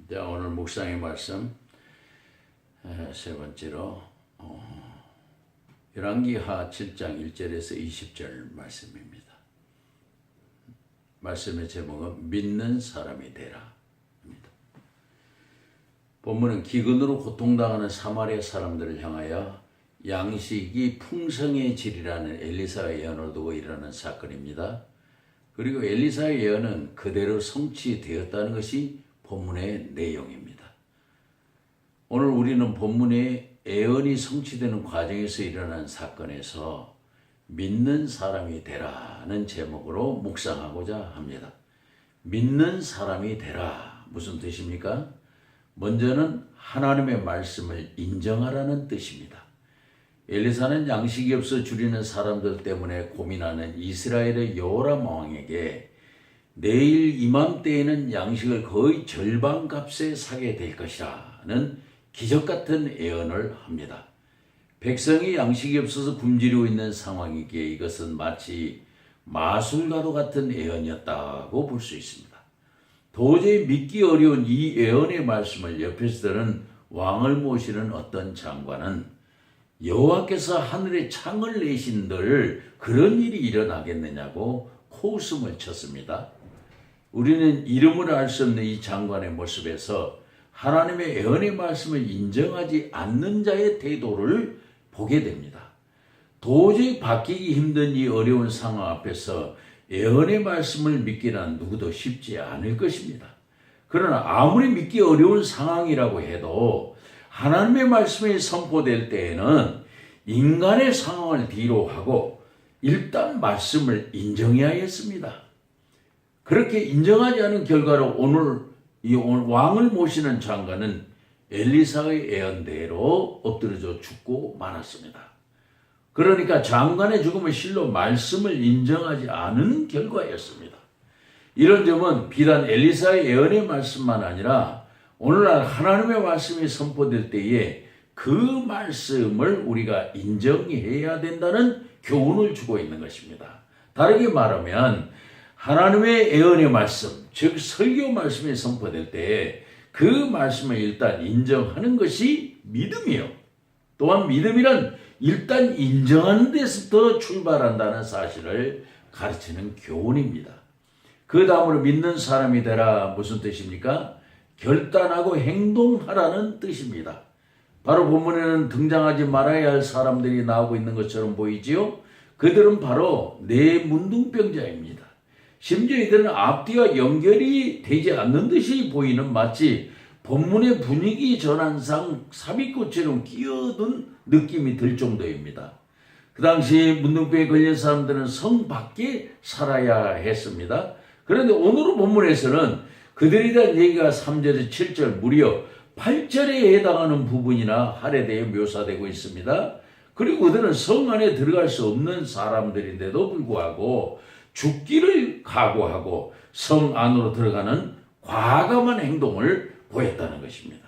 자, 오늘 묵상의 말씀 세 번째로 열왕기하 7장 1절에서 20절 말씀입니다. 말씀의 제목은 믿는 사람이 되라 입니다. 본문은 기근으로 고통당하는 사마리아 사람들을 향하여 양식이 풍성해지리라는 엘리사의 예언을 두고 일어나는 사건입니다. 그리고 엘리사의 예언은 그대로 성취되었다는 것이 본문의 내용입니다. 오늘 우리는 본문의 예언이 성취되는 과정에서 일어난 사건에서 믿는 사람이 되라는 제목으로 묵상하고자 합니다. 믿는 사람이 되라. 무슨 뜻입니까? 먼저는 하나님의 말씀을 인정하라는 뜻입니다. 엘리사는 양식이 없어 줄이는 사람들 때문에 고민하는 이스라엘의 여호람 왕에게 내일 이맘때에는 양식을 거의 절반 값에 사게 될 것이라는 기적같은 예언을 합니다. 백성이 양식이 없어서 굶주리고 있는 상황이기에 이것은 마치 마술과도 같은 예언이었다고 볼 수 있습니다. 도저히 믿기 어려운 이 예언의 말씀을 옆에서 들은 왕을 모시는 어떤 장관은 여호와께서 하늘에 창을 내신들 그런 일이 일어나겠느냐고 코웃음을 쳤습니다. 우리는 이름을 알 수 없는 이 장관의 모습에서 하나님의 예언의 말씀을 인정하지 않는 자의 태도를 보게 됩니다. 도저히 바뀌기 힘든 이 어려운 상황 앞에서 예언의 말씀을 믿기란 누구도 쉽지 않을 것입니다. 그러나 아무리 믿기 어려운 상황이라고 해도 하나님의 말씀이 선포될 때에는 인간의 상황을 뒤로 하고 일단 말씀을 인정해야 했습니다. 그렇게 인정하지 않은 결과로 오늘 왕을 모시는 장관은 엘리사의 예언대로 엎드려져 죽고 말았습니다. 그러니까 장관의 죽음은 실로 말씀을 인정하지 않은 결과였습니다. 이런 점은 비단 엘리사의 예언의 말씀만 아니라 오늘날 하나님의 말씀이 선포될 때에 그 말씀을 우리가 인정해야 된다는 교훈을 주고 있는 것입니다. 다르게 말하면 하나님의 예언의 말씀, 즉 설교 말씀이 선포될 때 그 말씀을 일단 인정하는 것이 믿음이요. 또한 믿음이란 일단 인정하는 데서부터 출발한다는 사실을 가르치는 교훈입니다. 그 다음으로 믿는 사람이 되라 무슨 뜻입니까? 결단하고 행동하라는 뜻입니다. 바로 본문에는 등장하지 말아야 할 사람들이 나오고 있는 것처럼 보이지요? 그들은 바로 뇌문둥병자입니다. 심지어 이들은 앞뒤와 연결이 되지 않는 듯이 보이는 마치 본문의 분위기 전환상 삽입꽃처럼 끼어든 느낌이 들 정도입니다. 그 당시 문둥병에 걸린 사람들은 성 밖에 살아야 했습니다. 그런데 오늘 본문에서는 그들에 대한 얘기가 3절에서 7절 무려 8절에 해당하는 부분이나 할애되어 묘사되고 있습니다. 그리고 그들은 성 안에 들어갈 수 없는 사람들인데도 불구하고 죽기를 각오하고 성 안으로 들어가는 과감한 행동을 보였다는 것입니다.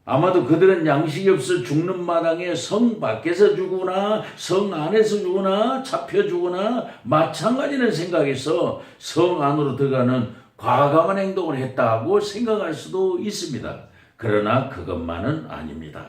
아마도 그들은 양식이 없어 죽는 마당에 성 밖에서 죽으나 성 안에서 죽으나 잡혀 죽으나 마찬가지라는 생각에서 성 안으로 들어가는 과감한 행동을 했다고 생각할 수도 있습니다. 그러나 그것만은 아닙니다.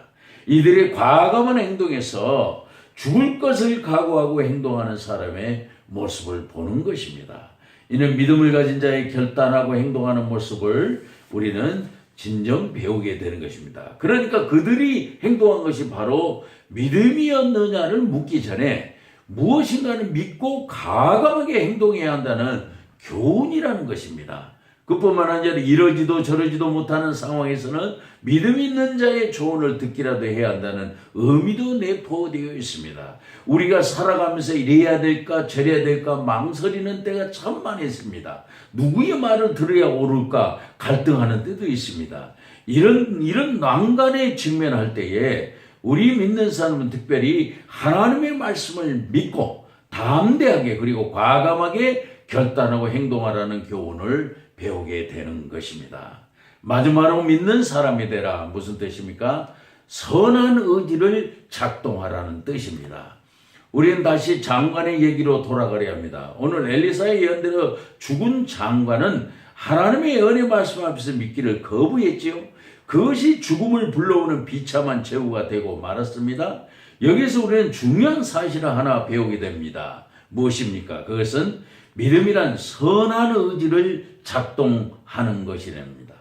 이들의 과감한 행동에서 죽을 것을 각오하고 행동하는 사람의 모습을 보는 것입니다. 이는 믿음을 가진 자의 결단하고 행동하는 모습을 우리는 진정 배우게 되는 것입니다. 그러니까 그들이 행동한 것이 바로 믿음이었느냐를 묻기 전에 무엇인가는 믿고 과감하게 행동해야 한다는 교훈이라는 것입니다. 그뿐만 아니라 이러지도 저러지도 못하는 상황에서는 믿음 있는 자의 조언을 듣기라도 해야 한다는 의미도 내포되어 있습니다. 우리가 살아가면서 이래야 될까 저래야 될까 망설이는 때가 참 많이 있습니다. 누구의 말을 들어야 옳을까 갈등하는 때도 있습니다. 이런 난간에 직면할 때에 우리 믿는 사람은 특별히 하나님의 말씀을 믿고 담대하게 그리고 과감하게 결단하고 행동하라는 교훈을 배우게 되는 것입니다. 마지막으로 믿는 사람이 되라 무슨 뜻입니까? 선한 의지를 작동하라는 뜻입니다. 우리는 다시 장관의 얘기로 돌아가려 합니다. 오늘 엘리사의 예언대로 죽은 장관은 하나님의 은혜 말씀 앞에서 믿기를 거부했지요. 그것이 죽음을 불러오는 비참한 제후가 되고 말았습니다. 여기서 우리는 중요한 사실을 하나 배우게 됩니다. 무엇입니까? 그것은 믿음이란 선한 의지를 작동하는 것이랍니다.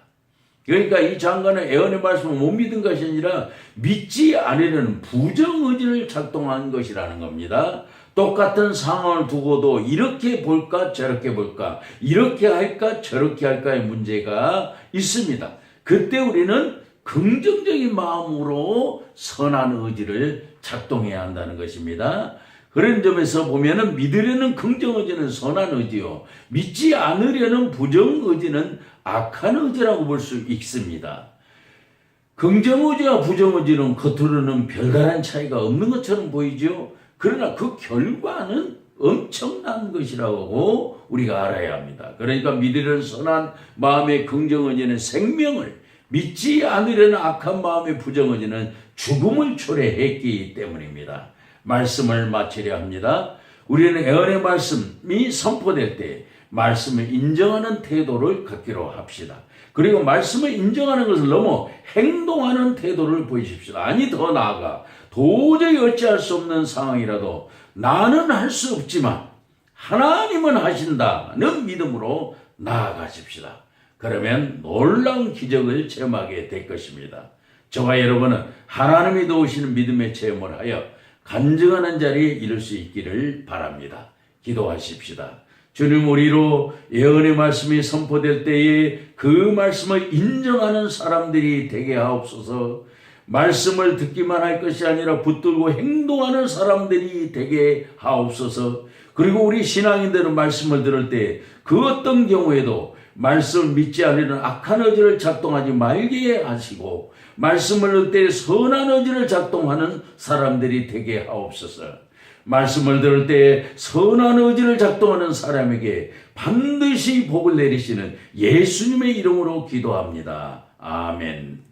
그러니까 이 장관은 애언의 말씀을 못 믿은 것이 아니라 믿지 않으려는 부정의지를 작동한 것이라는 겁니다. 똑같은 상황을 두고도 이렇게 볼까 저렇게 볼까, 이렇게 할까 저렇게 할까의 문제가 있습니다. 그때 우리는 긍정적인 마음으로 선한 의지를 작동해야 한다는 것입니다. 그런 점에서 보면은 믿으려는 긍정의지는 선한 의지요, 믿지 않으려는 부정의지는 악한 의지라고 볼 수 있습니다. 긍정의지와 부정의지는 겉으로는 별다른 차이가 없는 것처럼 보이죠. 그러나 그 결과는 엄청난 것이라고 우리가 알아야 합니다. 그러니까 믿으려는 선한 마음의 긍정의지는 생명을, 믿지 않으려는 악한 마음의 부정의지는 죽음을 초래했기 때문입니다. 말씀을 마치려 합니다. 우리는 애언의 말씀이 선포될 때 말씀을 인정하는 태도를 갖기로 합시다. 그리고 말씀을 인정하는 것을 넘어 행동하는 태도를 보이십시다. 아니 더 나아가 도저히 어찌할 수 없는 상황이라도 나는 할 수 없지만 하나님은 하신다는 믿음으로 나아가십시다. 그러면 놀라운 기적을 체험하게 될 것입니다. 저와 여러분은 하나님이 도우시는 믿음의 체험을 하여 간증하는 자리에 이를 수 있기를 바랍니다. 기도하십시다. 주님, 우리로 예언의 말씀이 선포될 때에 그 말씀을 인정하는 사람들이 되게 하옵소서. 말씀을 듣기만 할 것이 아니라 붙들고 행동하는 사람들이 되게 하옵소서. 그리고 우리 신앙인들은 말씀을 들을 때 그 어떤 경우에도 말씀을 믿지 않으려는 악한 의지를 작동하지 말게 하시고 말씀을 들을 때 선한 의지를 작동하는 사람들이 되게 하옵소서. 말씀을 들을 때 선한 의지를 작동하는 사람에게 반드시 복을 내리시는 예수님의 이름으로 기도합니다. 아멘.